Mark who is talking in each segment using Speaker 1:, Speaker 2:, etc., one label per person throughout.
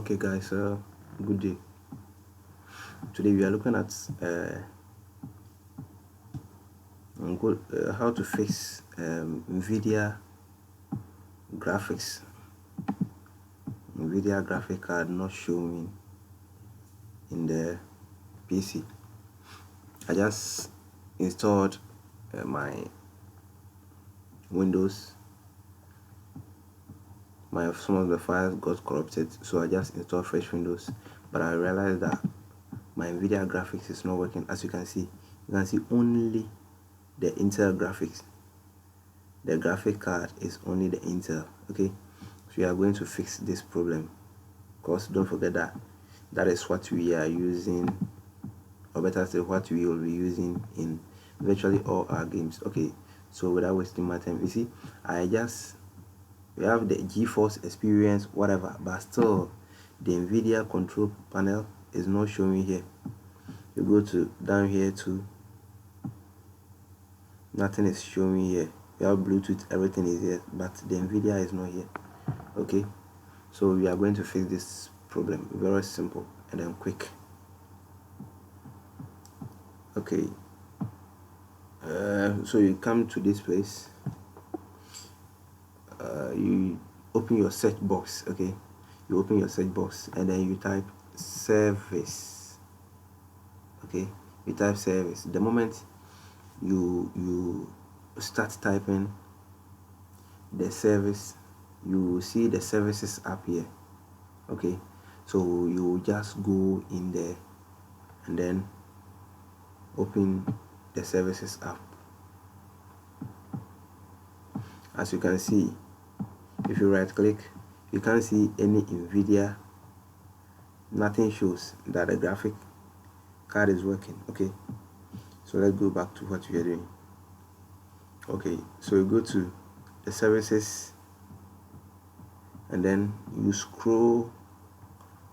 Speaker 1: Okay guys, good day. Today we are looking at how to fix Nvidia graphics. Nvidia graphic card not showing in the PC. I just installed my Windows. Some of the files got corrupted, so I just installed fresh Windows. But I realized that my Nvidia graphics is not working. As you can see only the Intel graphics. The graphic card is only the Intel. Okay, so we are going to fix this problem, because don't forget that is what we are using, or better say what we will be using in virtually all our games. Okay, so without wasting my time, you see, we have the GeForce experience whatever, but still the Nvidia control panel is not showing here. You go to down here too, nothing is showing here. We have Bluetooth, everything is here, but the Nvidia is not here. Okay, so we are going to fix this problem. Very simple and then quick. Okay, so you come to this place, you open your search box. Okay, you open your search box and then you type service. Okay, you type service. The moment you start typing the service, you will see the services up here. Okay, so you just go in there and then open the services app. As you can see, if you right click, you can't see any Nvidia. Nothing shows that the graphic card is working. Okay, so let's go back to what we are doing. Okay, so you go to the services and then you scroll,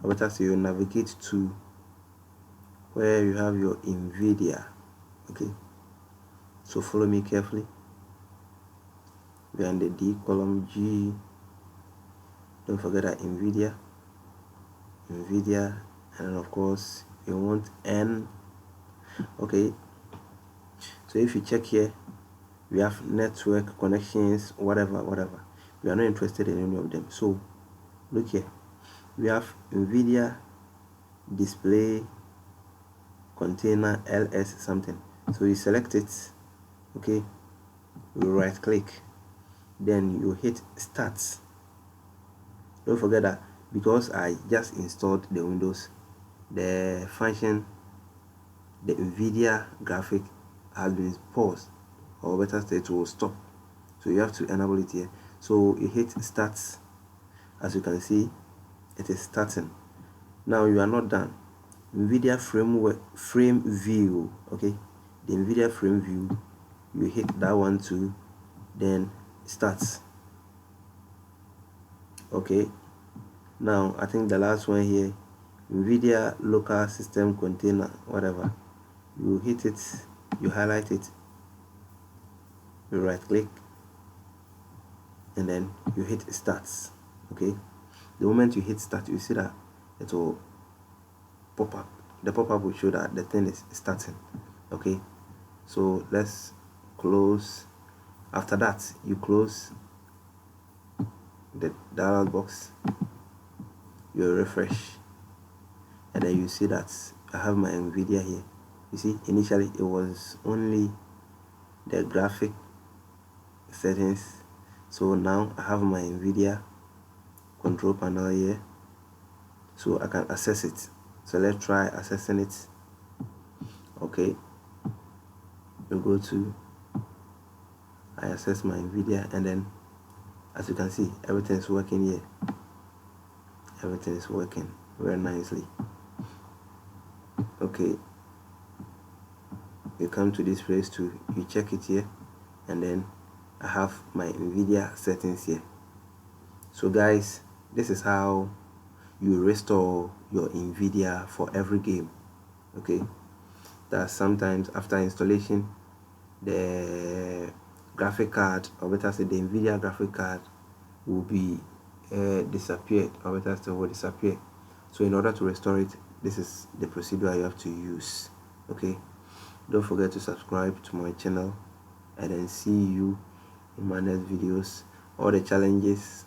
Speaker 1: or better say you navigate to where you have your Nvidia. Okay, so follow me carefully. We are in the D column, G. Don't forget that Nvidia, and then of course you want N. Okay, so if you check here, we have network connections, whatever. We are not interested in any of them. So look here, we have Nvidia display container LS something. So you select it. Okay, you right click, then you hit start. Don't forget that because I just installed the Windows, the function, the Nvidia graphic has been paused, or better say it will stop. So you have to enable it here. So you hit start. As you can see, it is starting. Now you are not done. Nvidia frame view. Okay, the Nvidia frame view, you hit that one too, then starts. Okay, now I think the last one here, Nvidia local system container, whatever, you hit it, you highlight it, you right click, and then you hit starts. Okay, the moment you hit start, you see that it will pop up. The pop-up will show that the thing is starting. Okay, so let's close. After that, you close the dialog box, you refresh, and then you see that I have my Nvidia here. You see, initially it was only the graphic settings, so now I have my Nvidia control panel here, so I can access it. So let's try accessing it. Okay, you go to, I access my Nvidia, and then as you can see, everything is working here. Everything is working very nicely. Okay, you come to this place too, you check it here, and then I have my Nvidia settings here. So guys, this is how you restore your Nvidia for every game. Okay, that sometimes after installation, the graphic card, or better say the Nvidia graphic card, will be disappeared, or better still will disappear. So in order to restore it, this is the procedure you have to use. Okay, don't forget to subscribe to my channel, and then see you in my next videos. All the challenges